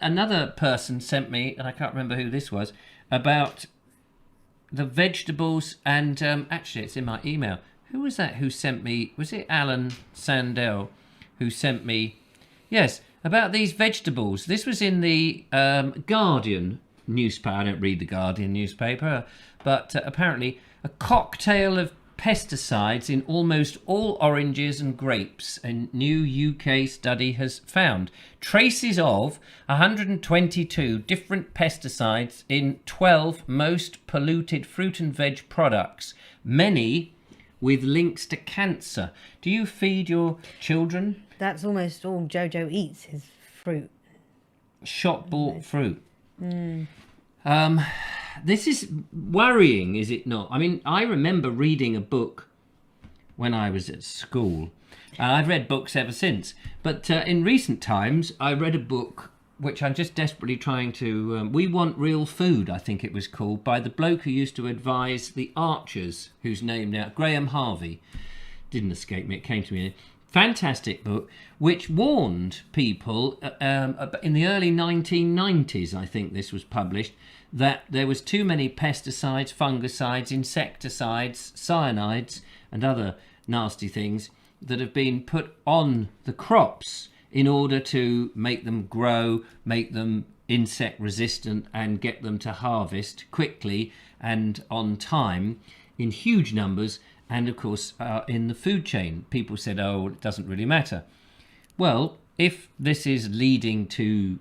another person sent me, and I can't remember who this was, about the vegetables, and actually it's in my email. Who was that who sent me? Was it Alan Sandell who sent me? Yes, about these vegetables. This was in the Guardian newspaper. I don't read the Guardian newspaper, but apparently a cocktail of pesticides in almost all oranges and grapes, a new UK study has found. Traces of 122 different pesticides in 12 most polluted fruit and veg products, many with links to cancer. Do you feed your children That's almost all Jojo eats is fruit. shop-bought fruit? This is worrying, is it not? I mean, I remember reading a book when I was at school. I've read books ever since. But in recent times, I read a book which I'm just desperately trying to... We Want Real Food, I think it was called, by the bloke who used to advise the Archers, whose name now... Graham Harvey. Didn't escape me, it came to me. Fantastic book, which warned people in the early 1990s, I think this was published, that there was too many pesticides, fungicides, insecticides, cyanides and other nasty things that have been put on the crops in order to make them grow, make them insect resistant and get them to harvest quickly and on time in huge numbers. And of course, in the food chain, people said, oh, it doesn't really matter. Well, if this is leading to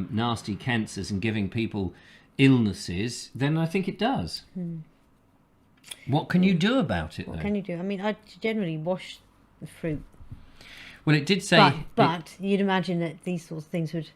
nasty cancers and giving people illnesses, then I think it does. What can you do about it, though? What can you do? I mean, I generally wash the fruit. Well, it did say... But you'd imagine that these sorts of things would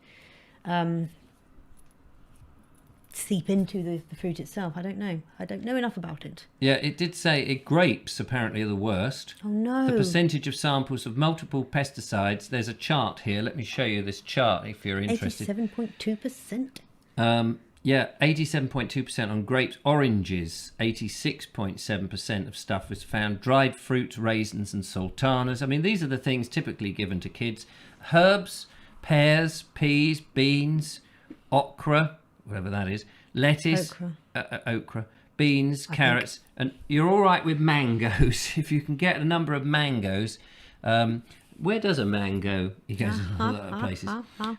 seep into the fruit itself. I don't know. I don't know enough about it. Yeah, it did say grapes apparently are the worst. Oh, no. The percentage of samples of multiple pesticides. There's a chart here. Let me show you this chart if you're interested. 87.2%. Yeah, 87.2% on grapes. Oranges, 86.7% of stuff was found. Dried fruits, raisins and sultanas. I mean, these are the things typically given to kids. Herbs, pears, peas, beans, okra, whatever that is, lettuce, okra, beans, carrots, and you're all right with mangoes if you can get a number of mangoes. Where does a man go? He goes to all other places.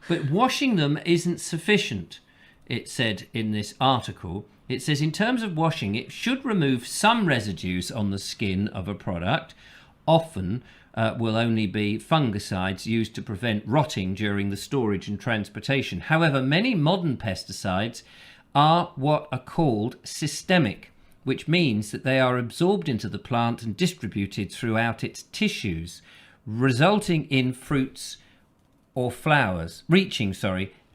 But washing them isn't sufficient, it said in this article. It says in terms of washing, it should remove some residues on the skin of a product. Often will only be fungicides used to prevent rotting during the storage and transportation. However, many modern pesticides are what are called systemic, which means that they are absorbed into the plant and distributed throughout its tissues, resulting in fruits or flowers,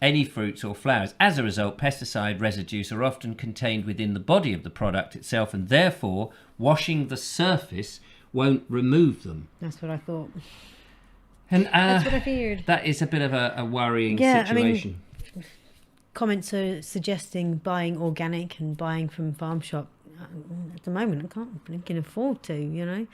any fruits or flowers. As a result, pesticide residues are often contained within the body of the product itself, and therefore washing the surface won't remove them. That's what I thought. And that's what I feared. That is a bit of a worrying situation. I mean, comments are suggesting buying organic and buying from farm shop. At the moment, I can afford to, you know.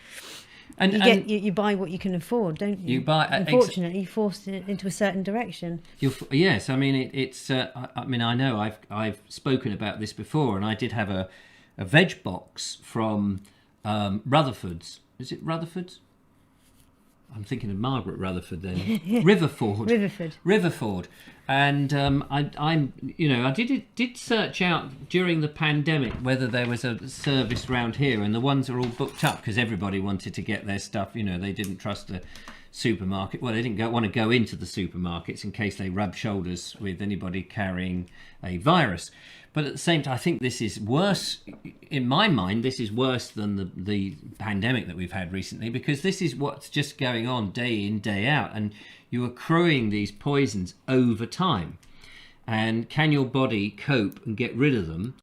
And you buy what you can afford, don't you? You buy. Unfortunately, you're forced into a certain direction. Yes, I mean it's. I know I've spoken about this before, and I did have a veg box from Rutherford's. Is it Rutherford's? I'm thinking of Margaret Rutherford then. Riverford. And I did search out during the pandemic whether there was a service round here, and the ones are all booked up because everybody wanted to get their stuff. You know, they didn't trust the supermarket. Well, they didn't want to go into the supermarkets in case they rubbed shoulders with anybody carrying a virus. But at the same time, I think this is worse. In my mind, this is worse than the pandemic that we've had recently, because this is what's just going on day in, day out, and you're accruing these poisons over time. And can your body cope and get rid of them?